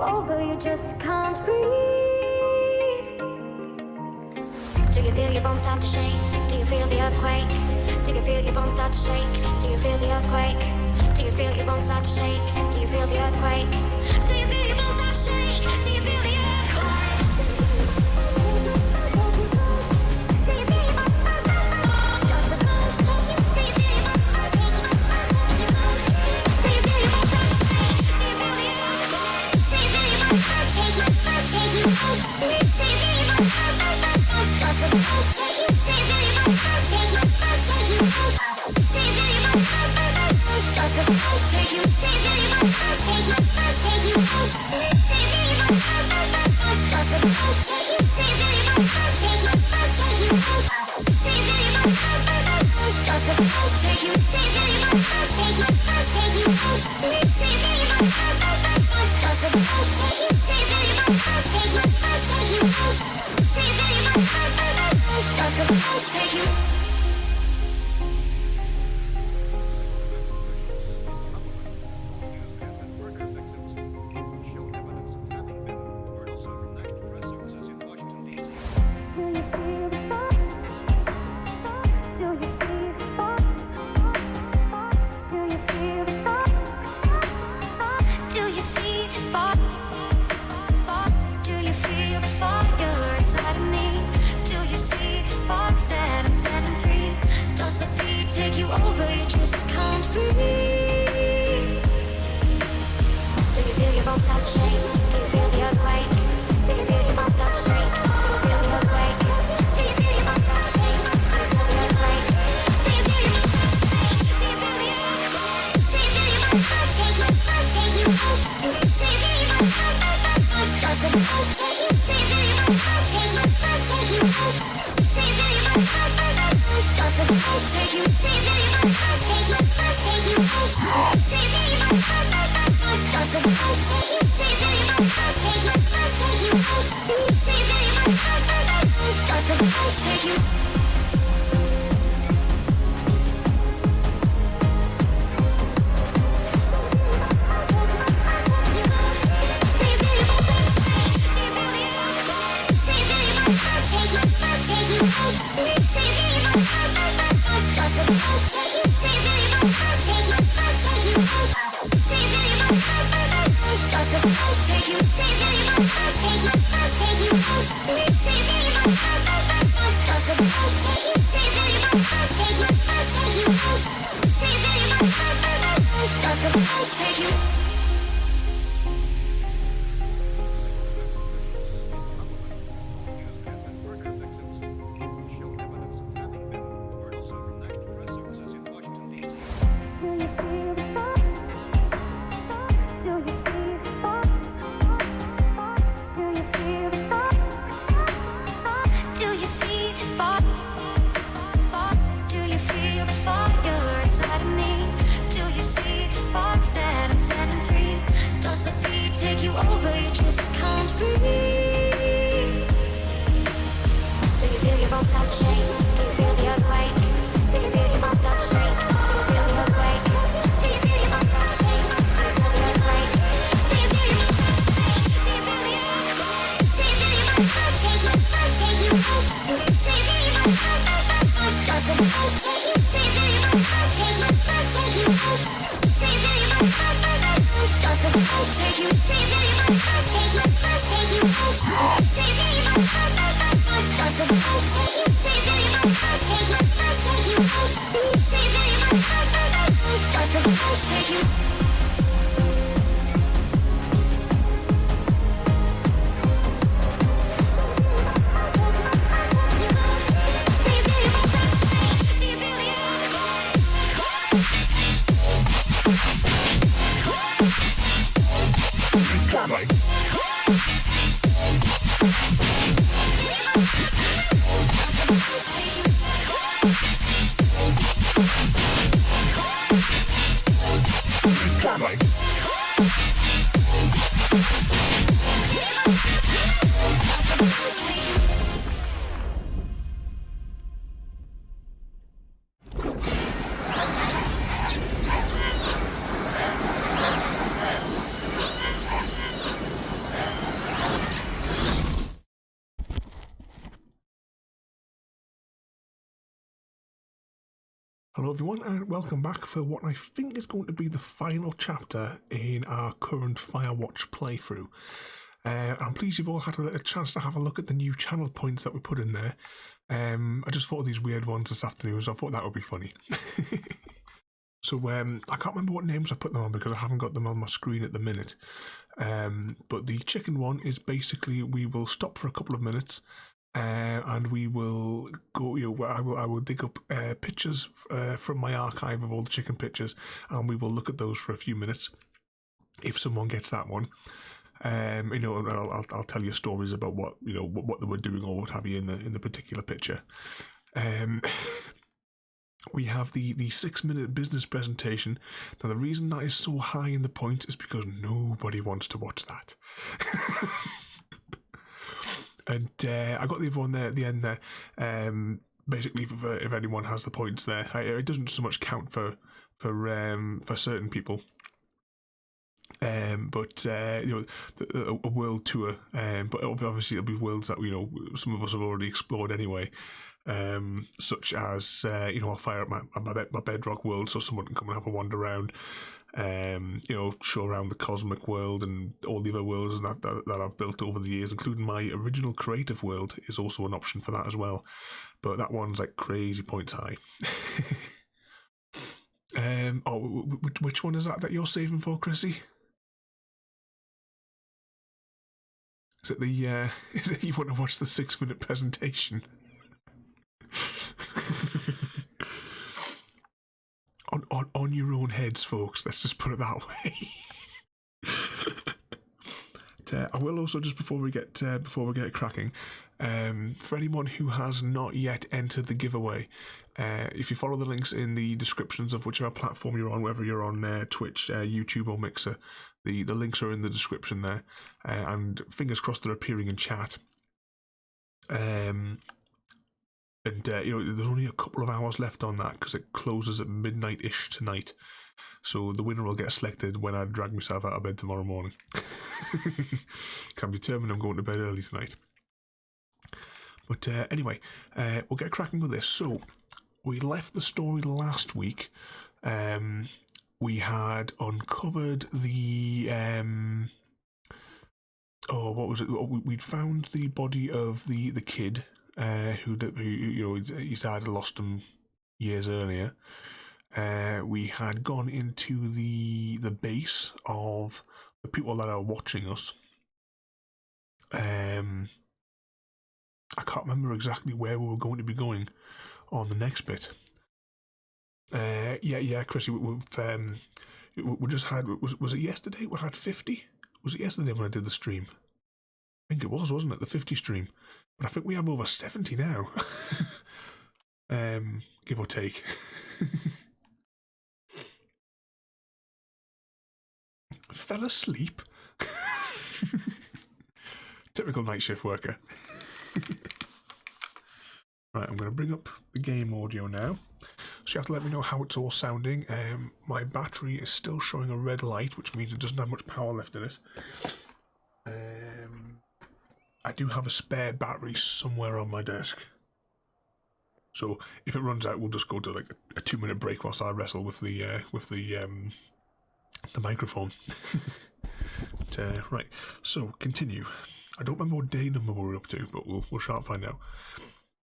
you over, you just can't breathe. Do you feel your bones start to shake? Do you feel the earthquake? Do you feel your bones start to shake? Do you feel the earthquake? Do you feel your bones start to shake? Do you feel the earthquake? Do you feel your bones start to shake? Do you feel the earthquake? Hello everyone and welcome back for what I think is going to be the final chapter in our current Firewatch playthrough. I'm pleased you've all had a chance to have a look at the new channel points that we put in there. I just thought of these weird ones this afternoon, so I thought that would be funny. So I can't remember what names I put them on because I haven't got them on my screen at the minute. But the chicken one is basically we will stop for a couple of minutes. And we will go. I will dig up pictures from my archive of all the chicken pictures, and we will look at those for a few minutes. If someone gets that one, and I'll tell you stories about what what they were doing or what have you in the particular picture. We have the 6-minute business presentation. Now the reason that is so high in the point is because nobody wants to watch that. And I got the other one there at the end there. Basically, if anyone has the points there, it doesn't so much count for certain people. But a world tour. But obviously, it'll be worlds that some of us have already explored anyway. Such as I'll fire up my bedrock world so someone can come and have a wander around. Show around the cosmic world and all the other worlds that I've built over the years, including my original creative world, is also an option for that as well. But that one's like crazy points high. Which one is that you're saving for, Chrissy? Is it is it you want to watch the 6-minute presentation? On your own heads, folks. Let's just put it that way. I will also, just before we get cracking, for anyone who has not yet entered the giveaway, if you follow the links in the descriptions of whichever platform you're on, whether you're on Twitch, YouTube, or Mixer, the links are in the description there, and fingers crossed they're appearing in chat. And there's only a couple of hours left on that because it closes at midnight-ish tonight. So the winner will get selected when I drag myself out of bed tomorrow morning. I'm determined I'm going to bed early tonight. But anyway, we'll get cracking with this. So we left the story last week. We had uncovered the what was it? We'd found the body of the kid. Who his dad had lost him years earlier. We had gone into the base of the people that are watching us. I can't remember exactly where we were going to be going on the next bit. Chrissy, we just had. Was it yesterday? We had 50. Was it yesterday when I did the stream? I think it was, wasn't it? The 50 stream. But I think we have over 70 now. Give or take. Fell asleep? Typical night shift worker. Right, I'm going to bring up the game audio now. So you have to let me know how it's all sounding. My battery is still showing a red light, which means it doesn't have much power left in it. I do have a spare battery somewhere on my desk. So if it runs out, we'll just go to like a 2-minute break whilst I wrestle with the microphone. Right, so continue. I don't remember what day number we're up to, but we'll sharp find out.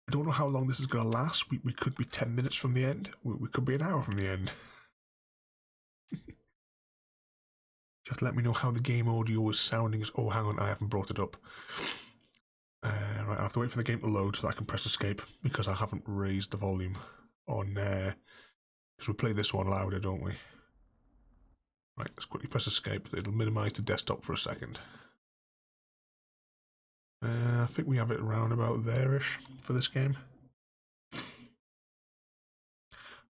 I don't know how long this is going to last. We could be 10 minutes from the end. We could be an hour from the end. Just let me know how the game audio is sounding. Oh, hang on, I haven't brought it up. Right, I have to wait for the game to load so that I can press escape because I haven't raised the volume on because we play this one louder, don't we? Right, let's quickly press escape. It'll minimize the desktop for a second. I think we have it around about there-ish for this game.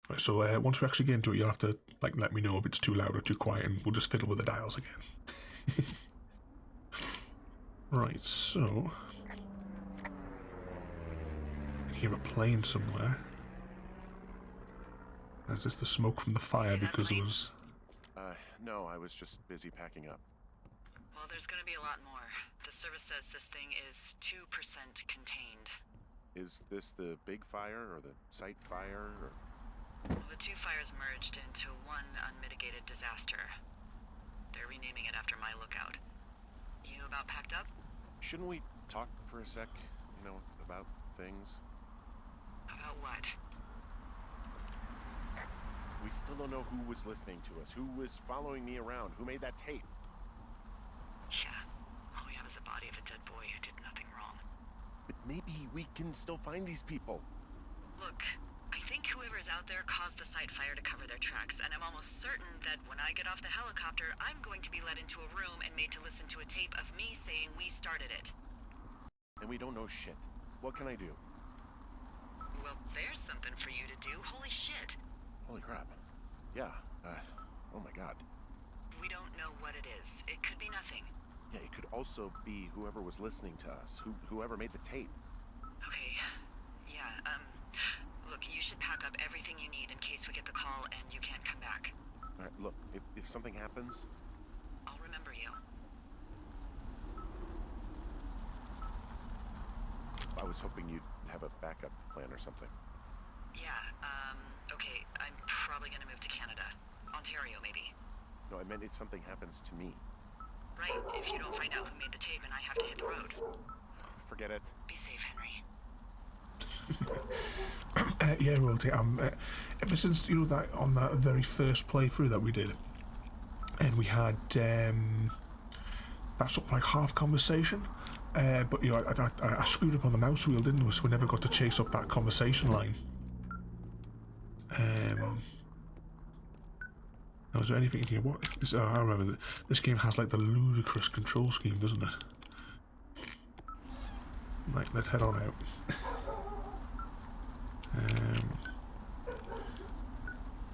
Right, so once we actually get into it, you'll have to let me know if it's too loud or too quiet, and we'll just fiddle with the dials again. Right, so I hear a plane somewhere. Is this the smoke from the fire because it was... No, I was just busy packing up. Well, there's gonna be a lot more. The service says this thing is 2% contained. Is this the big fire or the site fire or... Well, the two fires merged into one unmitigated disaster. They're renaming it after my lookout. You about packed up? Shouldn't we talk for a sec? You know, about things? About what? We still don't know who was listening to us, who was following me around, who made that tape. Yeah. All we have is the body of a dead boy who did nothing wrong. But maybe we can still find these people. Look, I think whoever's out there caused the site fire to cover their tracks, and I'm almost certain that when I get off the helicopter, I'm going to be led into a room and made to listen to a tape of me saying we started it. And we don't know shit. What can I do? Well, there's something for you to do. Holy shit. Holy crap. Yeah, oh my god. We don't know what it is. It could be nothing. Yeah, it could also be whoever was listening to us, whoever made the tape. Okay. Yeah, look, you should pack up everything you need in case we get the call and you can't come back. All right, look, if something happens... I'll remember you. I was hoping you'd have a backup plan or something. Yeah, okay, I'm probably gonna move to Canada. Ontario, maybe. No, I meant if something happens to me. Right, if you don't find out who made the tape and I have to hit the road. Forget it. Be safe, Henry. Yeah, Royalty. Ever since, you know, that on that very first playthrough that we did, and we had that sort of like half conversation, but you know, I screwed up on the mouse wheel, didn't we? So we never got to chase up that conversation line. Now, is there anything in here? What? Oh, I remember that this game has like the ludicrous control scheme, doesn't it? Right, let's head on out.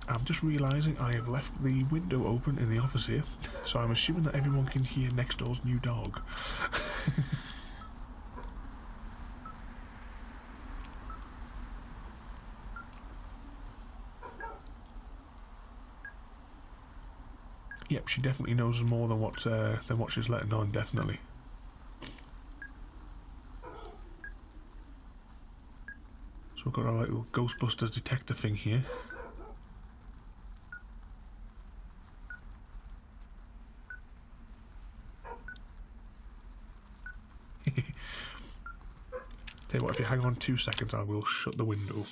I'm just realising I have left the window open in the office here, so I'm assuming that everyone can hear next door's new dog. Yep, she definitely knows more than what she's letting on, definitely. So we've got our little Ghostbusters detector thing here. Tell you what, if you hang on 2 seconds, I will shut the window.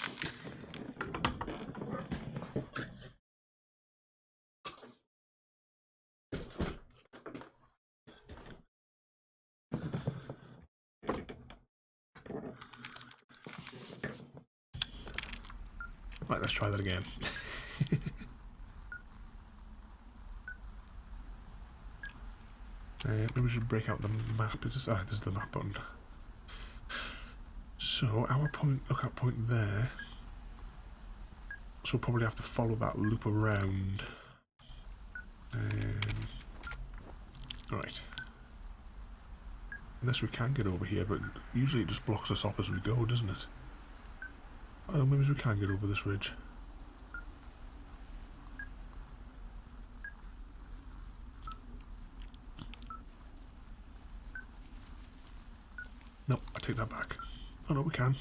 Right, let's try that again. Maybe we should break out the map. This is the map button. So our point, look at point there. So we'll probably have to follow that loop around. Right. Unless we can get over here, but usually it just blocks us off as we go, doesn't it? Oh, maybe we can get over this ridge. No, I take that back. Oh no, we can.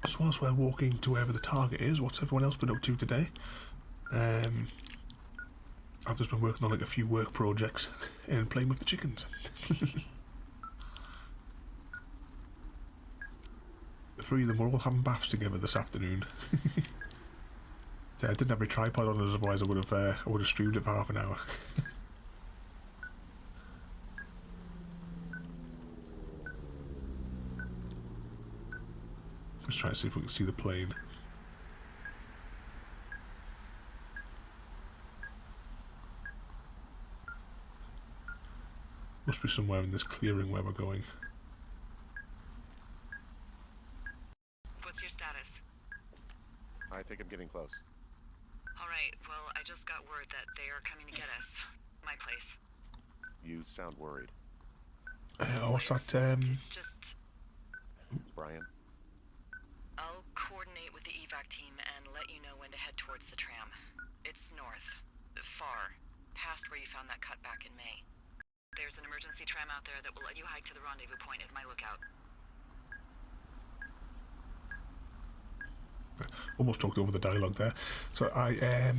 So whilst we're walking to wherever the target is, what's everyone else been up to today? I've just been working on like a few work projects and playing with the chickens. The three of them were all having baths together this afternoon. I didn't have my tripod on, otherwise I would have streamed it for half an hour. Let's try to see if we can see the plane. Must be somewhere in this clearing where we're going. What's your status? I think I'm getting close. Alright, well, I just got word that they are coming to get us. My place. You sound worried. What's that, It's just... Brian? I'll coordinate with the evac team and let you know when to head towards the tram. It's north. Far. Past where you found that cut back in May. There's an emergency tram out there that will let you hike to the rendezvous point at my lookout. Almost talked over the dialogue there. So I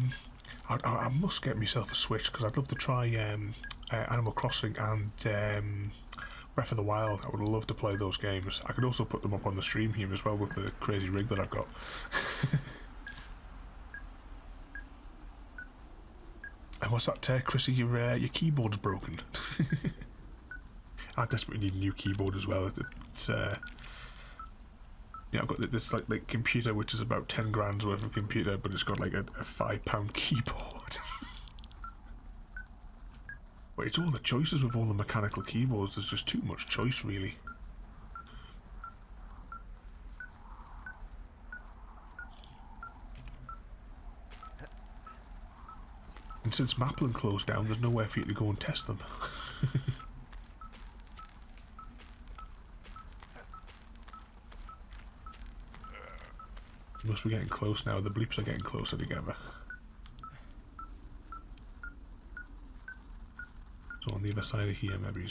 must get myself a Switch because I'd love to try Animal Crossing and Breath of the Wild. I would love to play those games. I could also put them up on the stream here as well with the crazy rig that I've got. And what's that, Chrissy? Your keyboard's broken. I desperately need a new keyboard as well. It's yeah, I've got this like computer which is about 10 grand's worth of computer, but it's got like a £5 keyboard. But it's all the choices with all the mechanical keyboards. There's just too much choice, really. And since MacLeod closed down, there's nowhere for you to go and test them. Must be getting close now. The bleeps are getting closer together. So on the other side of here, maybe.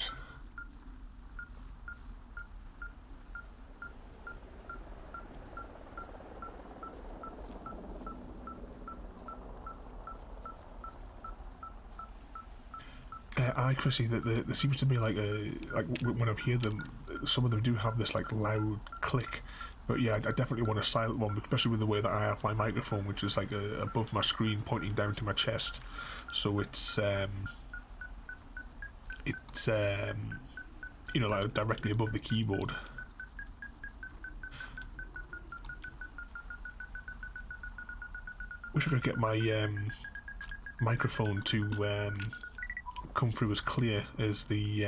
Chrissy, there seems to be like when I hear them, some of them do have this like loud click. But yeah, I definitely want a silent one, especially with the way that I have my microphone, which is like above my screen, pointing down to my chest. So it's you know, like directly above the keyboard. Wish I could get my microphone to come through as clear as the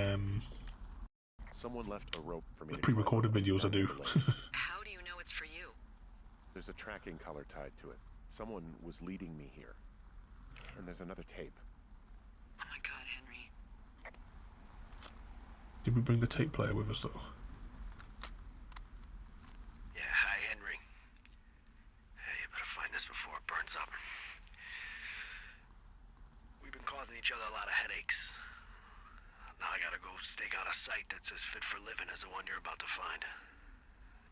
Someone left a rope for me. The pre-recorded videos I do. How do you know it's for you? There's a tracking collar tied to it. Someone was leading me here. And there's another tape. Oh my god, Henry. Did we bring the tape player with us though? Yeah, hi Henry. Hey, you better find this before it burns up. We've been causing each other a lot of headaches. Now I gotta go stake out a site that's as fit for living as the one you're about to find.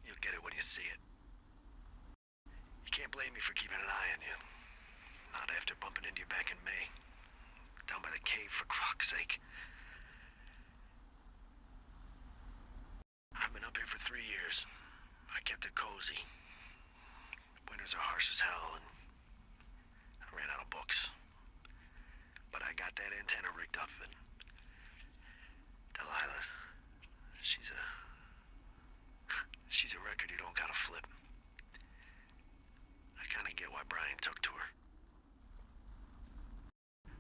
You'll get it when you see it. You can't blame me for keeping an eye on you. Not after bumping into you back in May. Down by the cave, for croc's sake. I've been up here for 3 years. I kept it cozy. Winters are harsh as hell, and I ran out of books. But I got that antenna rigged up, and Delilah, she's a record you don't gotta flip. I kinda get why Brian took to her.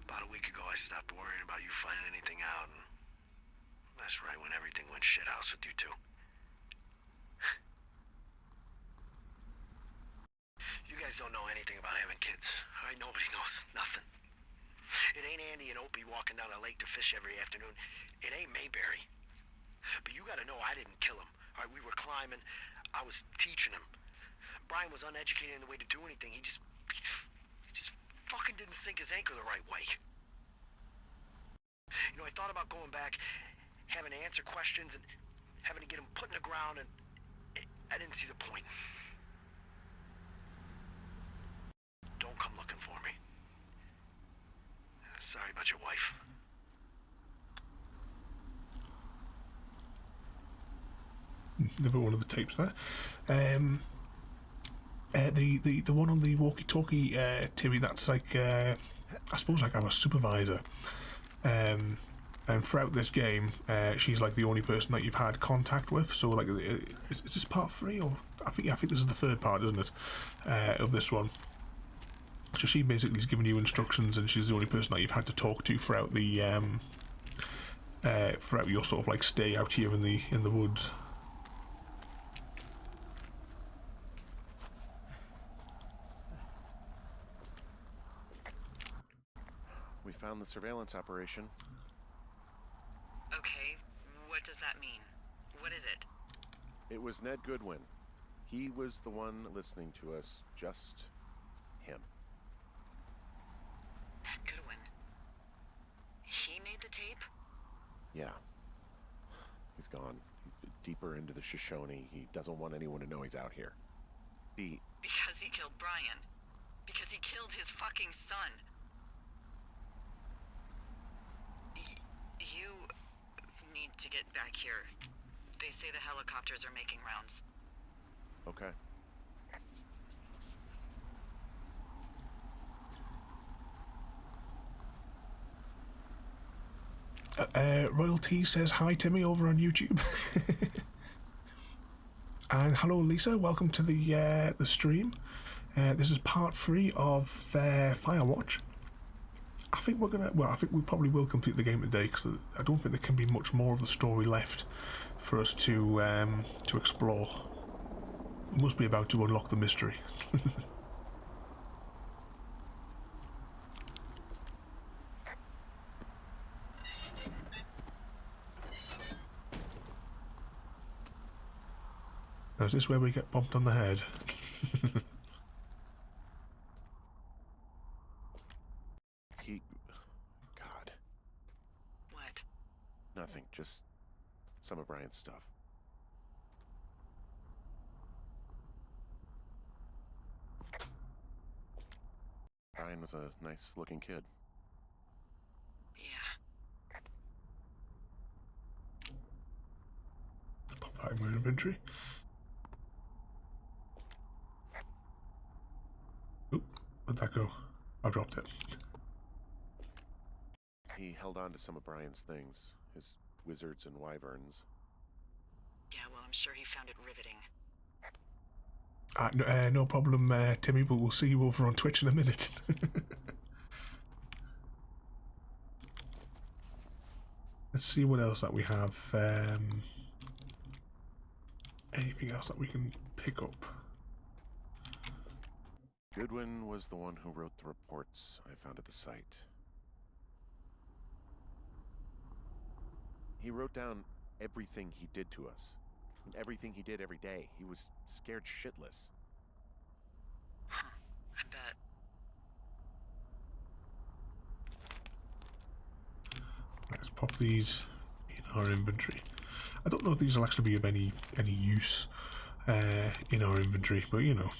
About a week ago, I stopped worrying about you finding anything out, and that's right when everything went shithouse with you two. You guys don't know anything about having kids. All right, nobody knows nothing. It ain't Andy and Opie walking down a lake to fish every afternoon. It ain't Mayberry. But you gotta know I didn't kill him. All right, we were climbing. I was teaching him. Brian was uneducated in the way to do anything. He just fucking didn't sink his anchor the right way. You know, I thought about going back, having to answer questions, and having to get him put in the ground, and I didn't see the point. Don't come looking for me. Sorry about your wife. Never one of the tapes there. The one on the walkie-talkie, Timmy, that's like I suppose like I'm a supervisor. And throughout this game, she's like the only person that you've had contact with. So like, is this part 3 or I think this is the 3rd part, isn't it? Of this one. So she basically is giving you instructions, and she's the only person that you've had to talk to throughout the throughout your sort of like stay out here in the woods. We found the surveillance operation. Okay, what does that mean? What is it? It was Ned Goodwin. He was the one listening to us, just him. Ned Goodwin. He made the tape? Yeah. He's gone. He's deeper into the Shoshone. He doesn't want anyone to know he's out here. Because he killed Brian. Because he killed his fucking son. You need to get back here. They say the helicopters are making rounds. Okay. Royalty says hi Timmy over on YouTube. And hello Lisa, welcome to the stream. This is part 3 of Firewatch. I think I think we probably will complete the game today because I don't think there can be much more of the story left for us to explore. We must be about to unlock the mystery. Now, is this where we get bumped on the head? God. What? Nothing, just some of Brian's stuff. Brian was a nice looking kid. Yeah. Pop that in my inventory. Oop, where'd that go? I dropped it. He held on to some of Brian's things, his wizards and wyverns. Yeah, well, I'm sure he found it riveting. No problem, Timmy, but we'll see you over on Twitch in a minute. Let's see what else that we have. Anything else that we can pick up? Goodwin was the one who wrote the reports I found at the site. He wrote down everything he did to us. And everything he did every day. He was scared shitless. Huh. I bet. Let's pop these in our inventory. I don't know if these will actually be of any use in our inventory, but you know.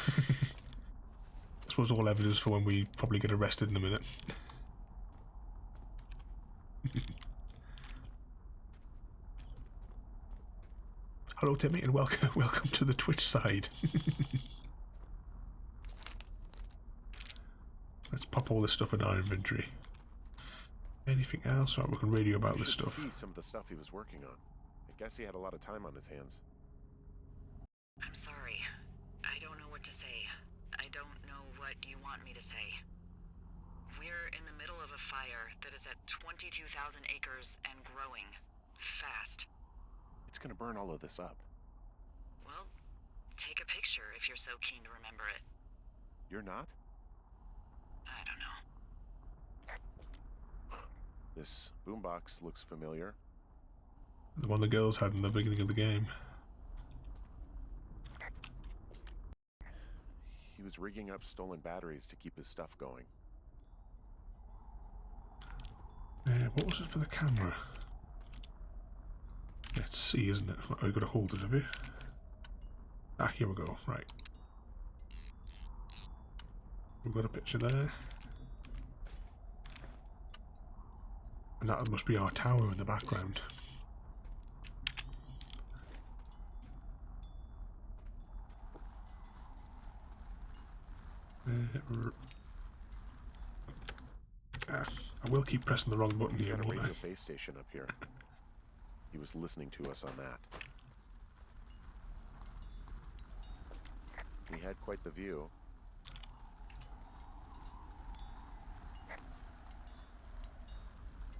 I suppose all evidence for when we probably get arrested in a minute. Hello Timmy and welcome to the Twitch side. Let's pop all this stuff in our inventory. Anything else? Right, we can radio about this stuff. See some of the stuff he was working on. I guess he had a lot of time on his hands. I'm sorry. I don't know what to say. I don't know what you want me to say. We're in the middle of a fire that is at 22,000 acres and growing. Fast. It's gonna burn all of this up. Well, take a picture if you're so keen to remember it. You're not? I don't know. This boombox looks familiar. The one the girls had in the beginning of the game. He was rigging up stolen batteries to keep his stuff going. What was it for the camera? Let's see, isn't it? Oh, you've got to hold it, have you? Ah, here we go. Right. We've got a picture there. And that must be our tower in the background. I will keep pressing the wrong button He's here, got a won't I? radio base station up here. He was listening to us on that. We had quite the view.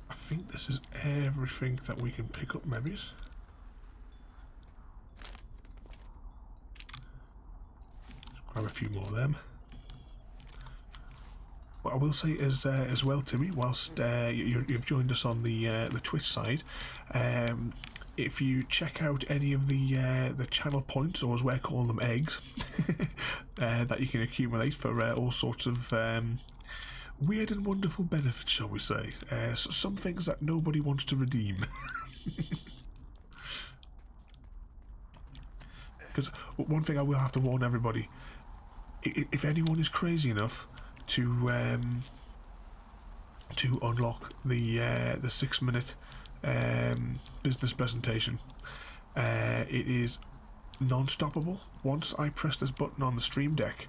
I think this is everything that we can pick up, maybe. Let's grab a few more of them. What I will say is, as well, Timmy, whilst you've joined us on the Twitch side, if you check out any of the channel points, or as we're calling them, eggs, that you can accumulate for all sorts of weird and wonderful benefits, shall we say. Some things that nobody wants to redeem. Because one thing I will have to warn everybody, if anyone is crazy enough to unlock the 6-minute business presentation, it is non-stoppable. Once I press this button on the Stream Deck,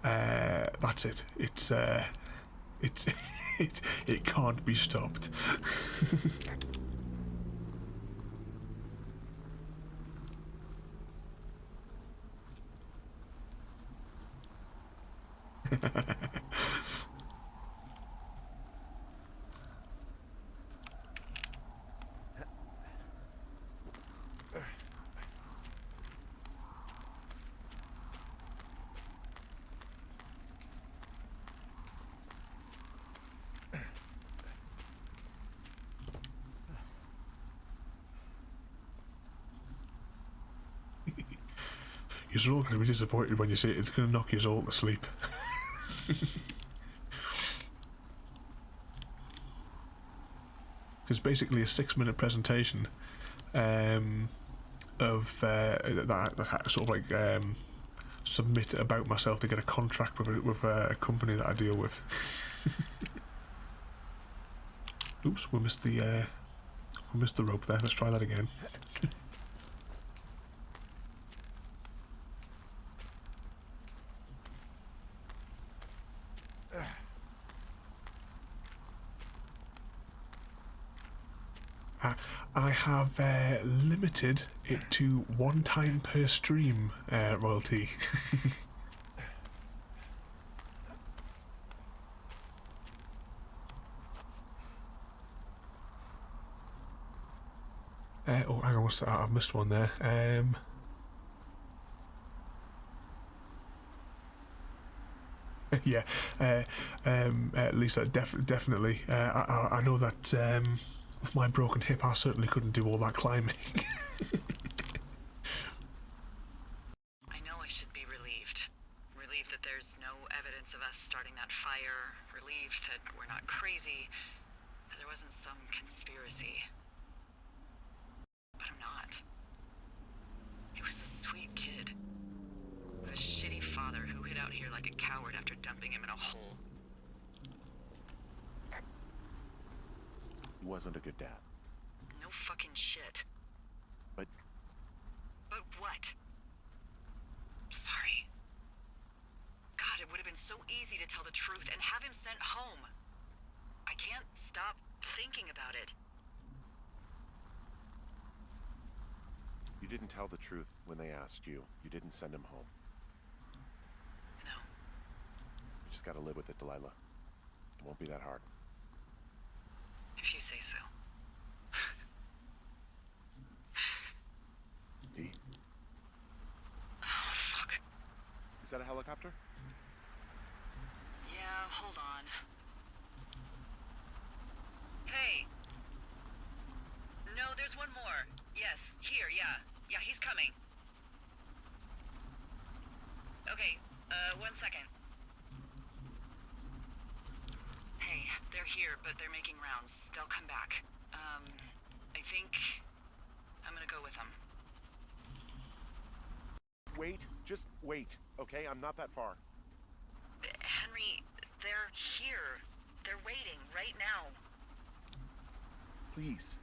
that's it. It can't be stopped. You're all going to be disappointed when you see it. It's going to knock you all to sleep. It's basically a 6-minute presentation of that I sort of like submit about myself to get a contract with a company that I deal with. Oops, we missed the rope there. Let's try that again. I have limited it to 1 time per stream royalty. Oh, hang on, I've missed one there. Yeah, Lisa, definitely. I know that with my broken hip, I certainly couldn't do all that climbing. I know I should be relieved. Relieved that there's no evidence of us starting that fire. Relieved that we're not crazy. That there wasn't some conspiracy. But I'm not. He was a sweet kid. With a shitty father who hid out here like a coward after dumping him in a hole. He wasn't a good dad. No fucking shit. But But what? Sorry. God, it would have been so easy to tell the truth and have him sent home. I can't stop thinking about it. you didn't tell the truth when they asked you. You didn't send him home. No. You just gotta live with it, Delilah. It won't be that hard. If you say so. D? Oh, fuck. Is that a helicopter? Yeah, hold on. Hey. No, there's one more. Yes, here, yeah. Yeah, he's coming. Okay, 1 second. Hey, they're here, but they're making rounds. They'll come back. I think I'm gonna go with them. Wait, just wait, okay? I'm not that far. Henry, they're here. They're waiting right now. Please.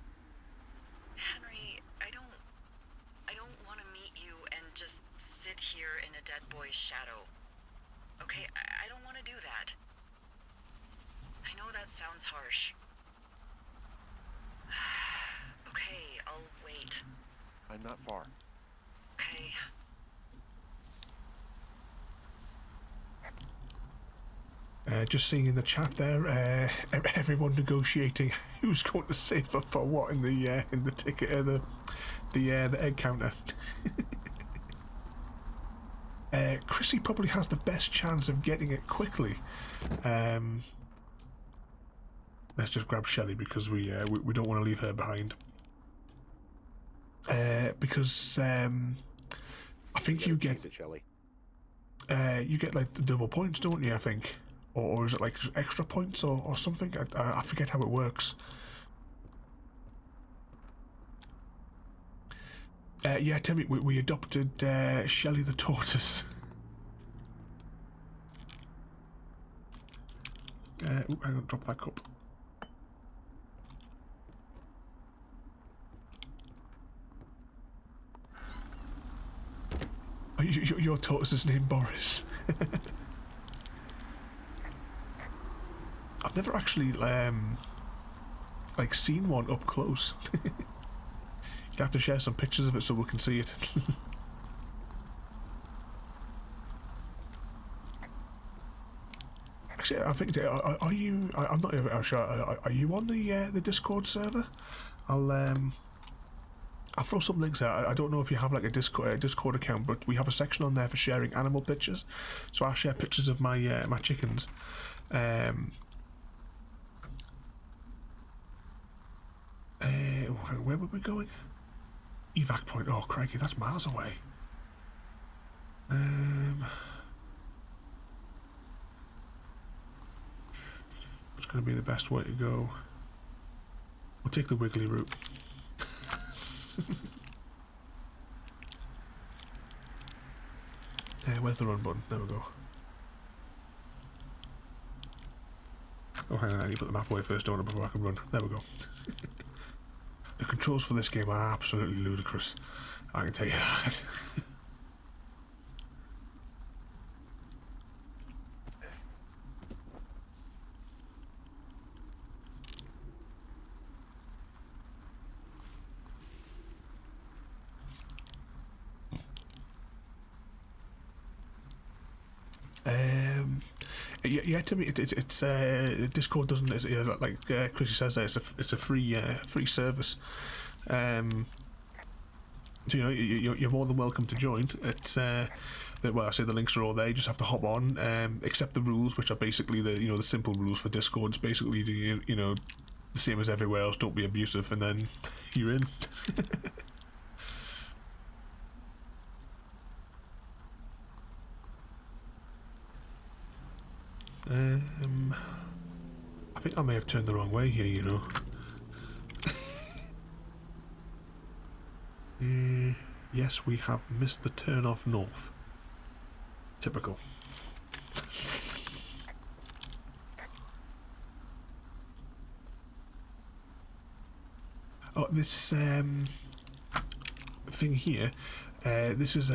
Henry, I don't want to meet you and just sit here in a dead boy's shadow. Okay, I don't want to do that. I know that sounds harsh. Okay, I'll wait. I'm not far. Okay. Just seeing in the chat there, everyone negotiating who's going to save up for what in the ticket, the egg counter. Chrissy probably has the best chance of getting it quickly. Let's just grab Shelley because we don't want to leave her behind. Because I think you get it, Shelley. you get like the double points, don't you? I think. or is it like just extra points or something? I forget how it works. Yeah, Timmy, we adopted Shelley the tortoise. Hang on, drop that cup. Oh, your tortoise is named Boris. I've never actually like seen one up close. You'd have to share some pictures of it so we can see it. Actually, I think are you? I'm not even sure. Are you on the Discord server? I'll throw some links out. I don't know if you have like a Discord account, but we have a section on there for sharing animal pictures. So I'll share pictures of my my chickens. Where were we going? Evac point. Oh, crikey, that's miles away. What's going to be the best way to go? We'll take the wiggly route. Where's the run button? There we go. Oh, hang on, I need to put the map away first, don't I, before I can run. There we go. The controls for this game are absolutely ludicrous. I can tell you that. Yeah, to me, it's Discord doesn't, like Chrissy says there, it's a free service. So you know you're more than welcome to join. It's well, I say the links are all there. You just have to hop on, accept the rules, which are basically the simple rules for Discord. It's basically the same as everywhere else. Don't be abusive, and then you're in. I think I may have turned the wrong way here, you know. Yes, we have missed the turn off north. Typical. Oh, this thing here, this is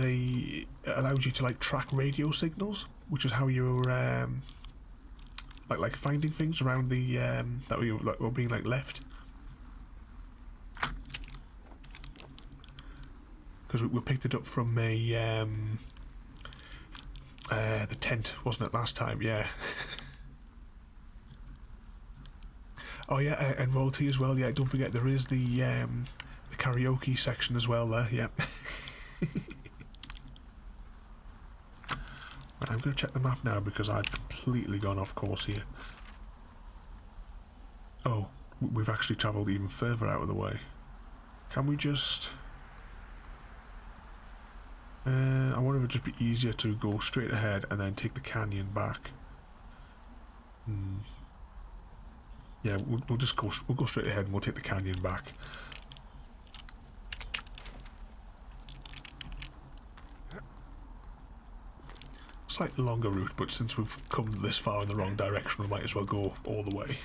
allows you to like track radio signals, which is how you're like finding things around the that were being like left. Because we picked it up from the tent, wasn't it, last time? Yeah. Oh yeah, and royalty as well. Yeah, don't forget there is the karaoke section as well there. Yeah. Right, I'm going to check the map now because I've completely gone off course here. Oh, we've actually travelled even further out of the way. Can we just... I wonder if it'd just be easier to go straight ahead and then take the canyon back. Yeah, we'll just go. We'll go straight ahead and we'll take the canyon back. Slightly longer route, but since we've come this far in the wrong direction, we might as well go all the way.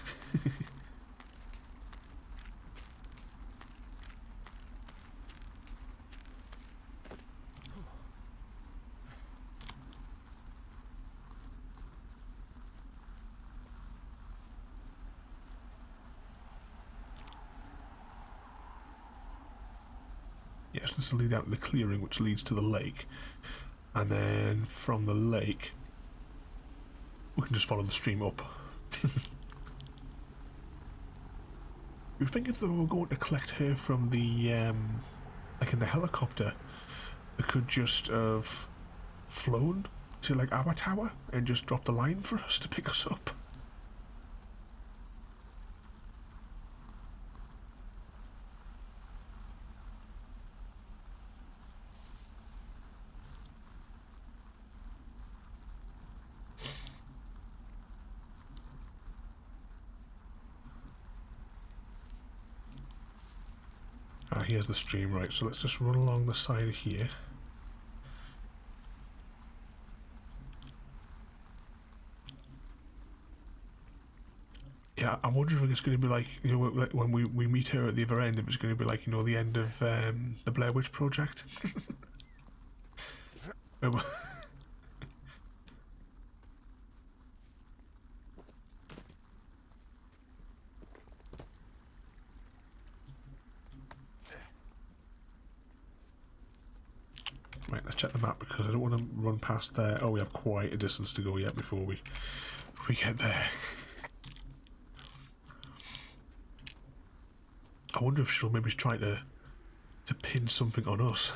Yes, this will lead out to the clearing, which leads to the lake. And then from the lake, we can just follow the stream up. You think if they were going to collect her from the, like in the helicopter, they could just have flown to like our tower and just dropped the line for us to pick us up? here's the stream, right? So let's just run along the side of here. Yeah, I'm wondering if it's going to be like, you know, when we meet her at the other end, if it's going to be like, you know, the end of the Blair Witch Project. Right, let's check the map because I don't want to run past there. Oh, we have quite a distance to go yet before we get there. I wonder if she'll maybe try to pin something on us.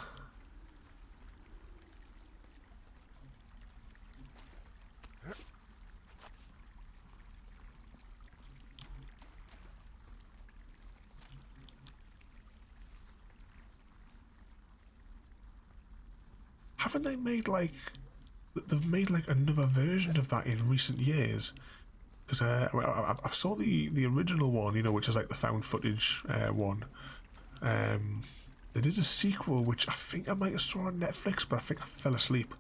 Haven't they made like... They've made like another version of that in recent years? Because I saw the original one, you know, which is like the found footage one. They did a sequel, which I think I might have saw on Netflix, but I think I fell asleep.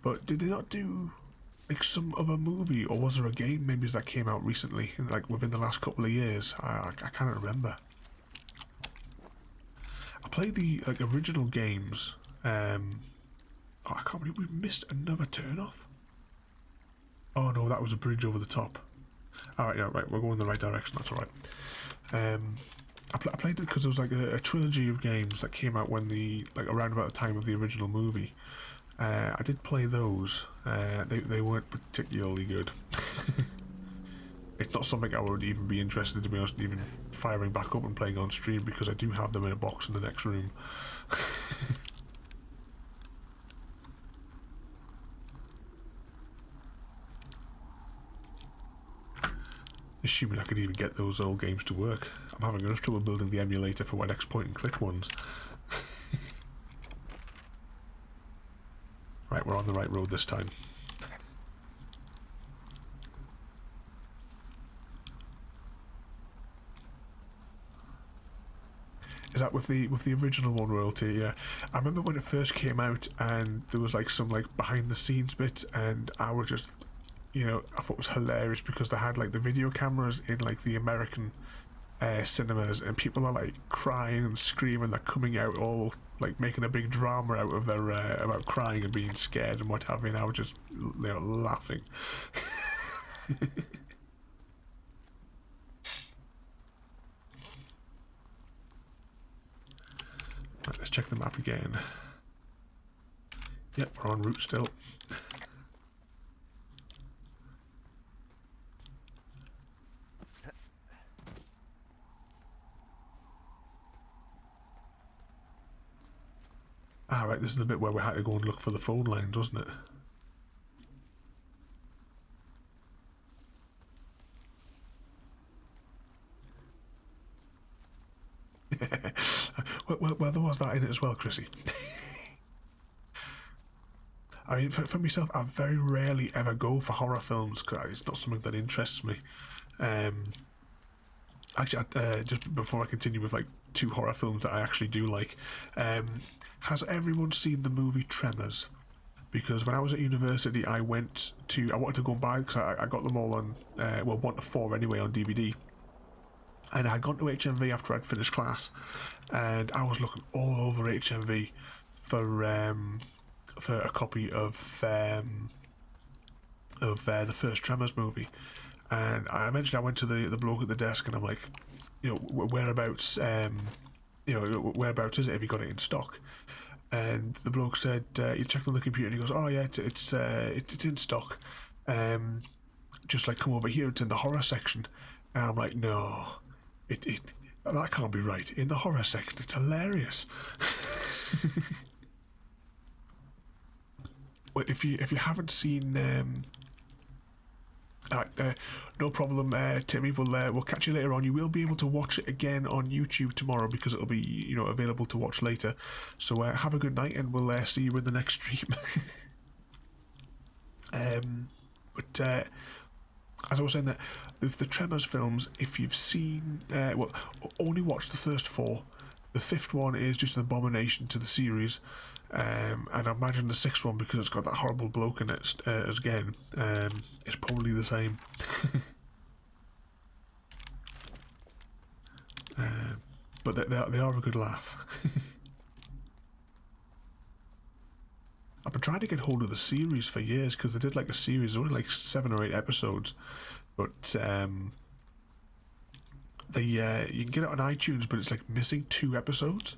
But did they not do like some other movie, or was there a game maybe that came out recently, like within the last couple of years? I can't remember. I played the like original games. Oh, I can't believe we've missed another turn off. Oh no, that was a bridge over the top. Alright, yeah, right, we're going in the right direction, that's alright. I played it because there was like a trilogy of games that came out when like around about the time of the original movie. I did play those. They weren't particularly good. It's not something I would even be interested in, to be honest, even firing back up and playing on stream, because I do have them in a box in the next room. Assuming I could even get those old games to work. I'm having enough trouble building the emulator for WebEx point and click ones. Right, we're on the right road this time. Is that with the original one, Royalty? Yeah, I remember when it first came out, and there was like some like behind the scenes bit, and I was just, you know, I thought it was hilarious because they had like the video cameras in like the American cinemas, and people are like crying and screaming, they're coming out all like making a big drama out of their about crying and being scared and what have you, and I was just, you know, laughing. Right, let's check the map again. Yep, we're en route still. Ah, right, this is the bit where we had to go and look for the phone lines, wasn't it? well, there was that in it as well, Chrissy. I mean, for myself, I very rarely ever go for horror films because it's not something that interests me. Actually, just before I continue with like two horror films that I actually do like, has everyone seen the movie Tremors? Because when I was at university, I wanted to go and buy, because I got them all on, well, 1 to 4 anyway on DVD. And I had gone to HMV after I'd finished class, and I was looking all over HMV for a copy of the first Tremors movie. And eventually I went to the bloke at the desk, and I'm like, you know, whereabouts, whereabouts is it? Have you got it in stock? And the bloke said, he checked on the computer, and he goes, oh yeah, it's in stock. Just like come over here, it's in the horror section. And I'm like, no, that can't be right. In the horror section, it's hilarious. Well, if you haven't seen, no problem, Timmy. We'll catch you later on. You will be able to watch it again on YouTube tomorrow because it'll be, you know, available to watch later. So have a good night, and we'll see you in the next stream. But as I was saying, that with the Tremors films, if you've seen, only watch the first 4. The 5th one is just an abomination to the series, and I imagine the 6th one, because it's got that horrible bloke in it again, it's probably the same. But they are a good laugh. I've been trying to get hold of the series for years, because they did like a series, only like 7 or 8 episodes, but they you can get it on iTunes, but it's like missing 2 episodes.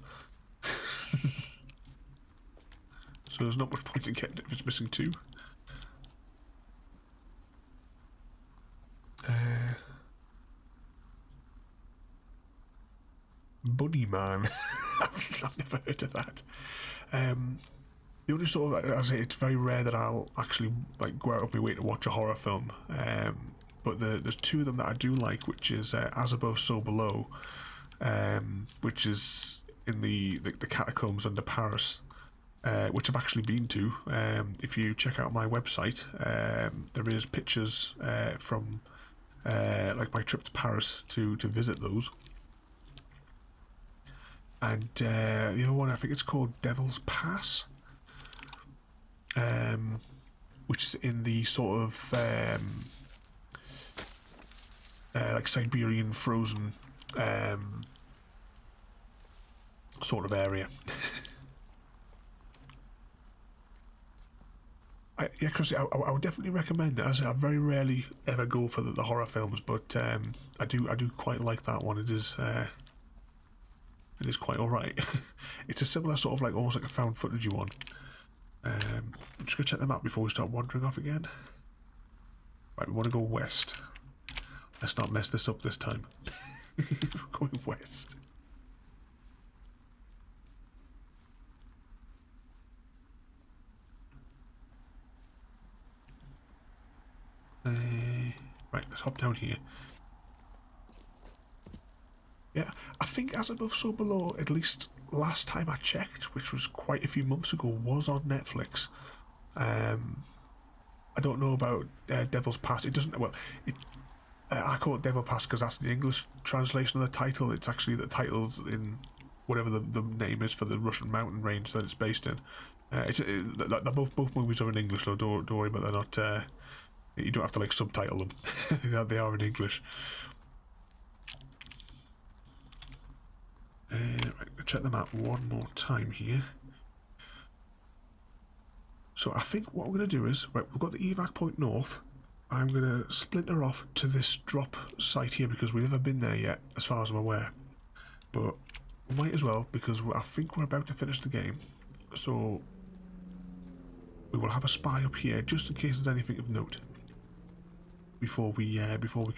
So there's not much point in getting it if it's missing 2. Bunny Man. I've never heard of that. The only sort of, as I say, it's very rare that I'll actually like go out of my way to watch a horror film. But there's 2 of them that I do like, which is As Above, So Below, which is in the catacombs under Paris, which I've actually been to. If you check out my website, there is pictures from like my trip to Paris to visit those. And the other one, I think it's called Devil's Pass, which is in the sort of like Siberian frozen sort of area. Yeah, Chris, I would definitely recommend it. As I very rarely ever go for the horror films, but I do quite like that one. It is quite alright. It's a similar sort of like almost like a found footage one. I'm just gonna check the map before we start wandering off again. Right, we want to go west. Let's not mess this up this time. We're going west. Right, let's hop down here. Yeah, I think As Above, So Below, at least last time I checked, which was quite a few months ago, was on Netflix. I don't know about Devil's Pass. It doesn't. Well, I call it Devil Pass because that's the English translation of the title. It's actually the title's in whatever the name is for the Russian mountain range that it's based in. Both movies are in English, so don't worry about that. Not you don't have to like subtitle them. They are in English. Right, check the map one more time here. So I think what we're going to do is, right, we've got the evac point north. I'm going to splinter off to this drop site here because we've never been there yet, as far as I'm aware. But we might as well, because I think we're about to finish the game. So we will have a spy up here, just in case there's anything of note. Before we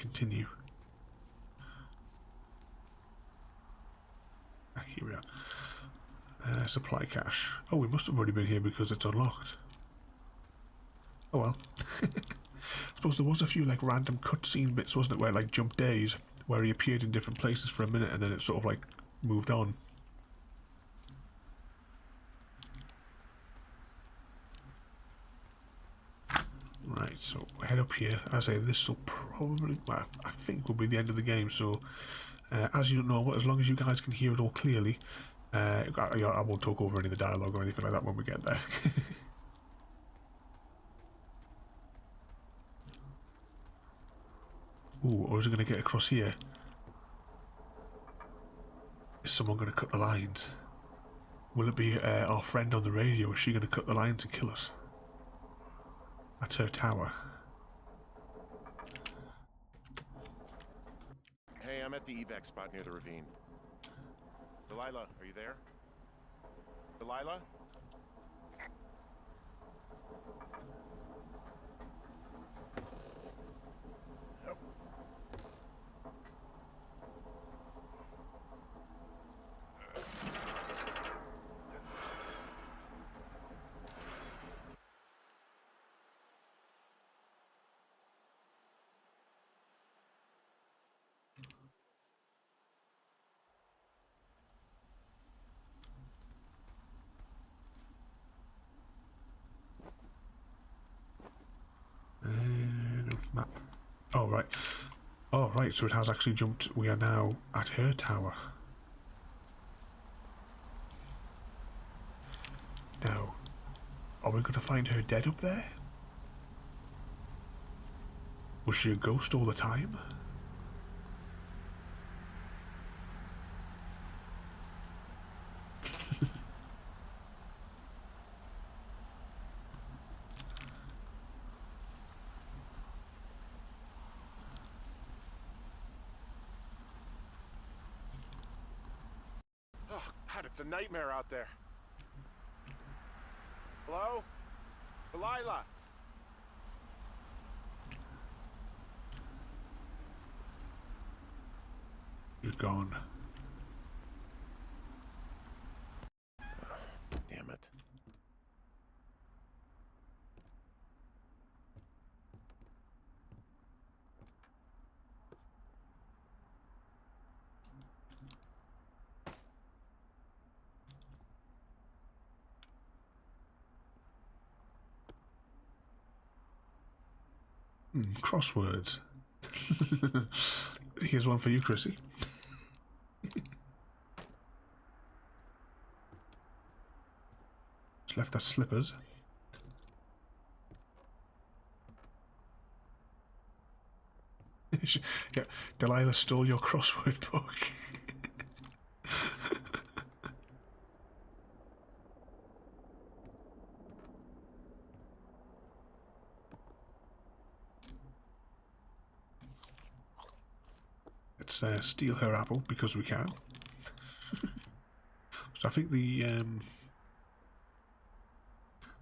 continue. Here we are. Supply cache. Oh, we must have already been here because it's unlocked. Oh well. I suppose there was a few like random cutscene bits, wasn't it, where like jump days, where he appeared in different places for a minute and then it sort of like moved on. Right, so head up here. As I say, this will probably, well, I think will be the end of the game, so as you know, as long as you guys can hear it all clearly, I won't talk over any of the dialogue or anything like that when we get there. Ooh, or is it going to get across here? Is someone going to cut the lines? Will it be our friend on the radio? Is she going to cut the lines and kill us? That's her tower. Hey, I'm at the evac spot near the ravine. Delilah, are you there? Delilah? Yep. Map. Oh right. Oh right, so it has actually jumped. We are now at her tower. Are we going to find her dead up there? Was she a ghost all the time? Oh, God, it's a nightmare out there. Hello? Delilah? You're gone. Damn it. Crosswords. Here's one for you, Chrissy. She's left her slippers. Yeah, Delilah stole your crossword book. Let's steal her apple because we can. So I think the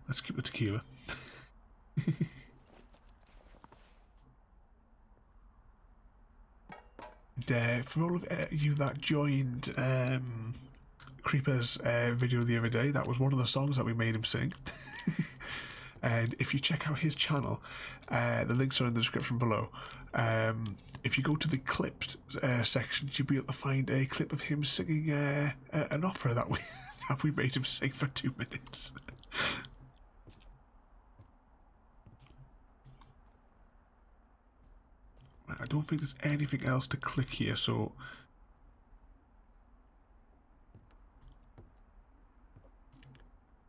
let's keep the tequila. For all of you that joined Creeper's video the other day, that was one of the songs that we made him sing. And if you check out his channel, the links are in the description below. If you go to the clipped section, you'll be able to find a clip of him singing an opera that we made him sing for 2 minutes. I don't think there's anything else to click here, so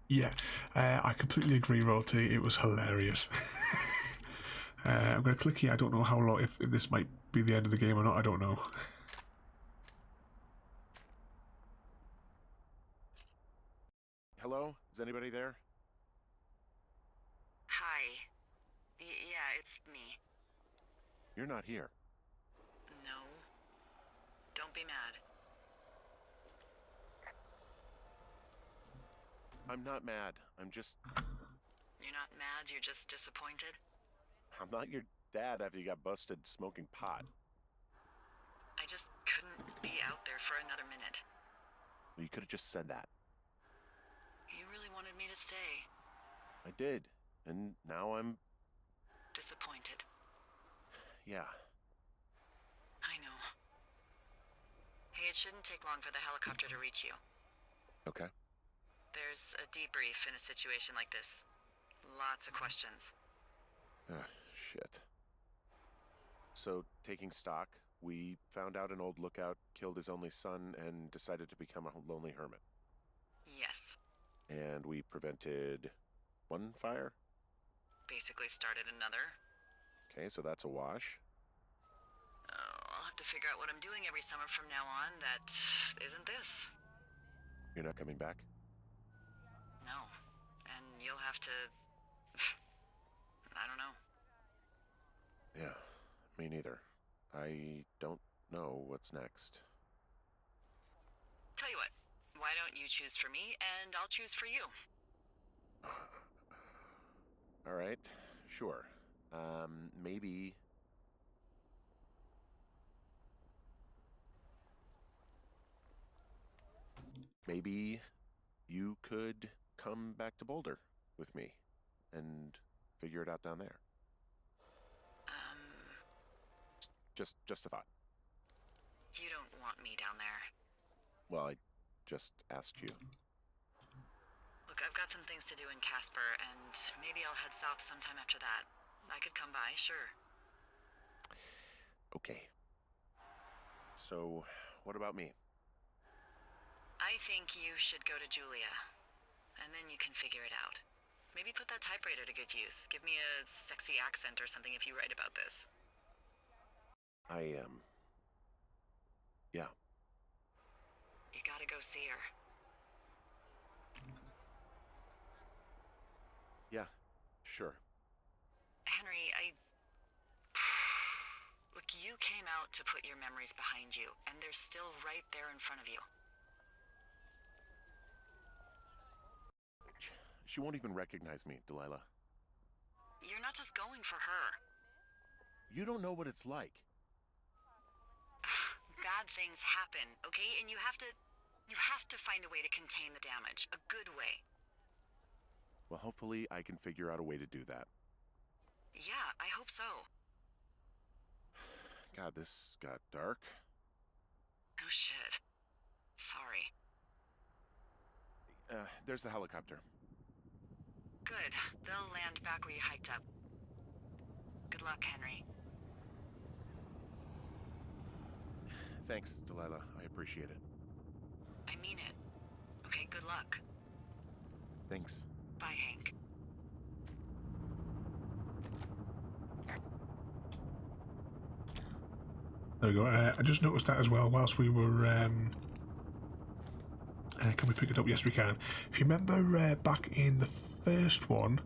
yeah, I completely agree, Royalty. It was hilarious. I'm going to click here. I don't know how long, if this might be the end of the game or not, I don't know. Hello? Is anybody there? Hi. Yeah, it's me. You're not here. No. Don't be mad. I'm not mad. I'm just... You're not mad, you're just disappointed? I'm not your dad after you got busted smoking pot. I just couldn't be out there for another minute. Well, you could have just said that. You really wanted me to stay. I did. And now I'm... Disappointed. Yeah. I know. Hey, it shouldn't take long for the helicopter to reach you. Okay. There's a debrief in a situation like this. Lots of questions. Shit. So, taking stock, we found out an old lookout killed his only son and decided to become a lonely hermit. Yes. And we prevented one fire? Basically started another. Okay, so that's a wash. Oh, I'll have to figure out what I'm doing every summer from now on that isn't this. You're not coming back? No. And you'll have to... I don't know. Yeah, me neither. I don't know what's next. Tell you what, why don't you choose for me and I'll choose for you? All right, sure. Maybe... Maybe you could come back to Boulder with me and figure it out down there. Just a thought. You don't want me down there. Well, I just asked you. Look, I've got some things to do in Casper, and maybe I'll head south sometime after that. I could come by, sure. Okay. So, what about me? I think you should go to Julia, and then you can figure it out. Maybe put that typewriter to good use. Give me a sexy accent or something if you write about this. Yeah. You gotta go see her. Yeah, sure. Henry, Look, you came out to put your memories behind you, and they're still right there in front of you. She won't even recognize me, Delilah. You're not just going for her. You don't know what it's like. Bad things happen, okay? And you have to find a way to contain the damage. A good way. Well, hopefully I can figure out a way to do that. Yeah, I hope so. God, this got dark. Oh shit. Sorry. There's the helicopter. Good. They'll land back where you hiked up. Good luck, Henry. Thanks, Delilah. I appreciate it. I mean it. Okay, good luck. Thanks. Bye, Hank. There we go. I just noticed that as well whilst we were... can we pick it up? Yes, we can. If you remember back in the first one,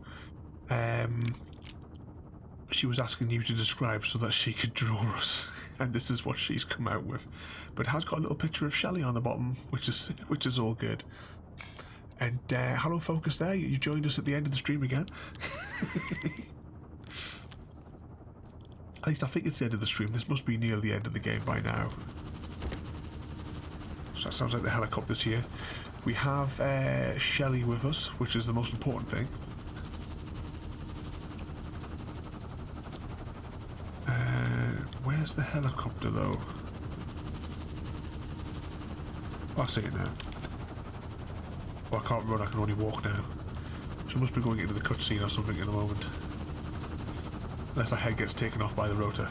she was asking you to describe so that she could draw us, and this is what she's come out with. But it has got a little picture of Shelley on the bottom, which is all good. And hello, Focus. There, you joined us at the end of the stream again. At least I think it's the end of the stream. This must be near the end of the game by now. So that sounds like the helicopter's here. We have Shelley with us, which is the most important thing. Where's the helicopter though? Oh, I see it now. Oh, I can't run, I can only walk now. She must be going into the cutscene or something in a moment. Unless her head gets taken off by the rotor.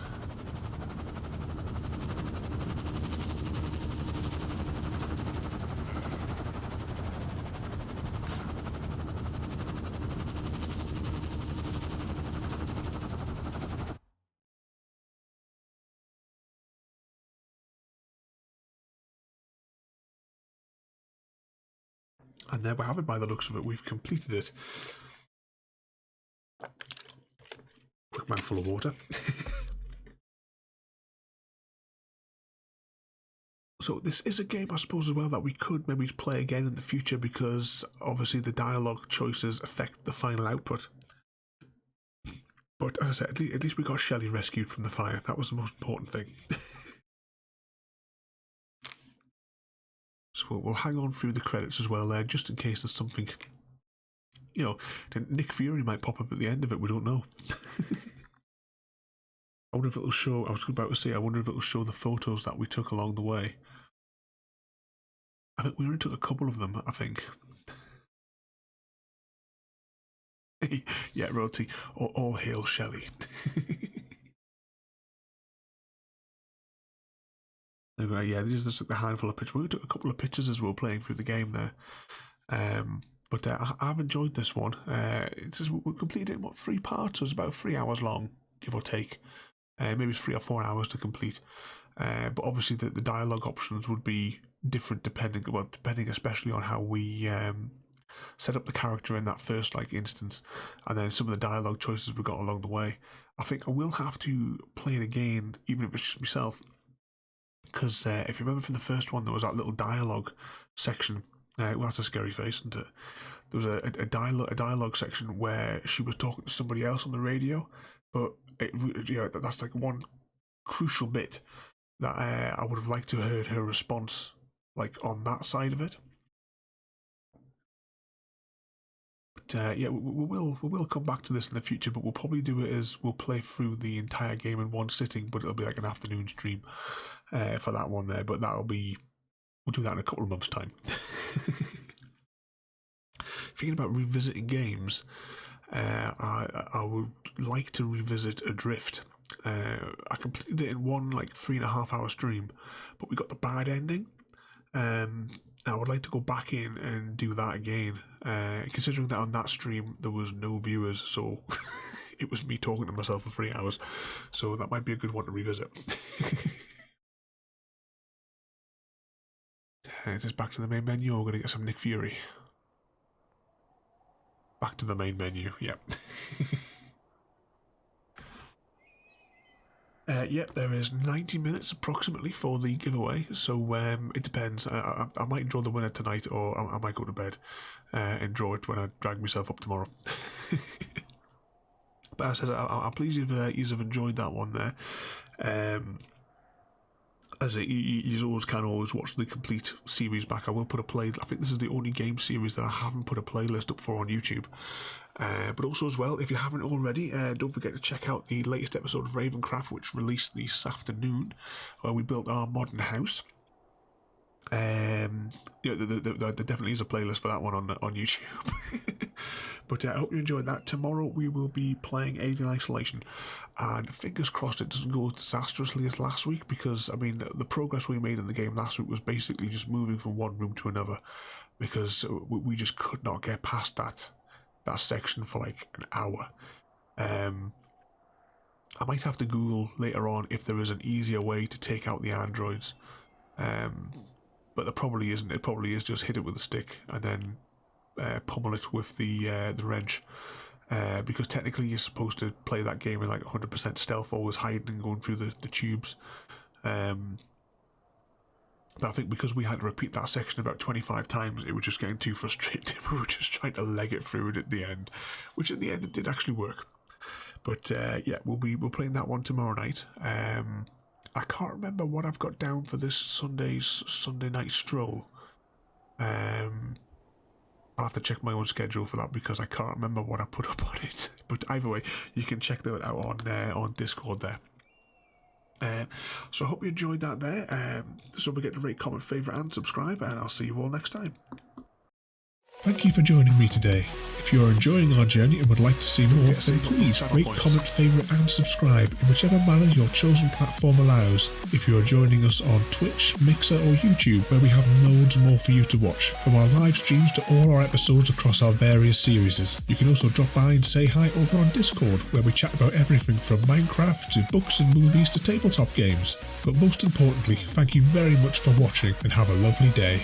And there we have it by the looks of it. We've completed it. Quick mouthful of water. So this is a game, I suppose, as well, that we could maybe play again in the future, because obviously the dialogue choices affect the final output. But as I said, at least we got Shelley rescued from the fire. That was the most important thing. So we'll hang on through the credits as well there, just in case there's something, you know, Nick Fury might pop up at the end of it, we don't know. I wonder if it'll show, I was about to say, I wonder if it'll show the photos that we took along the way. I think we only took a couple of them, I think. Yeah, royalty, all hail Shelley. Anyway, yeah, these are just like the handful of pictures. We took a couple of pictures as we were playing through the game there. But I've enjoyed this one. It's just, we completed it in, what, 3 parts? So it's about 3 hours long, give or take. Maybe it's 3 or 4 hours to complete. But obviously the dialogue options would be different depending especially on how we set up the character in that first instance, and then some of the dialogue choices we got along the way. I think I will have to play it again, even if it's just myself. Because if you remember from the first one, there was that little dialogue section. Well, that's a scary face, isn't it? There was a dialogue section where she was talking to somebody else on the radio, but that's like one crucial bit that I would have liked to have heard her response, on that side of it. But yeah, we will come back to this in the future, but we'll probably do it as we'll play through the entire game in one sitting, but it'll be like an afternoon stream for that one there. But we'll do that in a couple of months' time. Thinking about revisiting games, I would like to revisit Adrift. I completed it in one 3.5 hour stream, but we got the bad ending. I would like to go back in and do that again, considering that on that stream there was no viewers, so it was me talking to myself for 3 hours, so that might be a good one to revisit. Just back to the main menu, we're going to get some Nick Fury. Back to the main menu, yep. Yep, there is 90 minutes approximately for the giveaway, so it depends. I might draw the winner tonight, or I might go to bed and draw it when I drag myself up tomorrow. But as I said, I'm pleased you've enjoyed that one there. As you always can always watch the complete series back. I will put a play. I think this is the only game series that I haven't put a playlist up for on YouTube. But also as well, if you haven't already, don't forget to check out the latest episode of Ravencraft, which released this afternoon, where we built our modern house. Yeah, there definitely is a playlist for that one on YouTube. But I hope you enjoyed that. Tomorrow we will be playing Alien Isolation, and fingers crossed it doesn't go as disastrously as last week, because I mean the progress we made in the game last week was basically just moving from one room to another, because we just could not get past that section for like an hour. I might have to Google later on if there is an easier way to take out the androids, but there probably isn't. It probably is just hit it with a stick and then pummel it with the wrench, because technically you're supposed to play that game in like 100% stealth, always hiding and going through the tubes. But I think because we had to repeat that section about 25 times, it was just getting too frustrating. We were just trying to leg it through it at the end, which at the end it did actually work. But yeah, we're playing that one tomorrow night. I can't remember what I've got down for this Sunday night stroll. I'll have to check my own schedule for that, because I can't remember what I put up on it. But either way, you can check that out on Discord there. So I hope you enjoyed that there. Don't forget to rate, comment, favourite and subscribe, and I'll see you all next time. Thank you for joining me today. If you are enjoying our journey and would like to see more, then please rate, comment, favourite and subscribe in whichever manner your chosen platform allows. If you are joining us on Twitch, Mixer or YouTube, where we have loads more for you to watch, from our live streams to all our episodes across our various series. You can also drop by and say hi over on Discord, where we chat about everything from Minecraft to books and movies to tabletop games. But most importantly, thank you very much for watching and have a lovely day.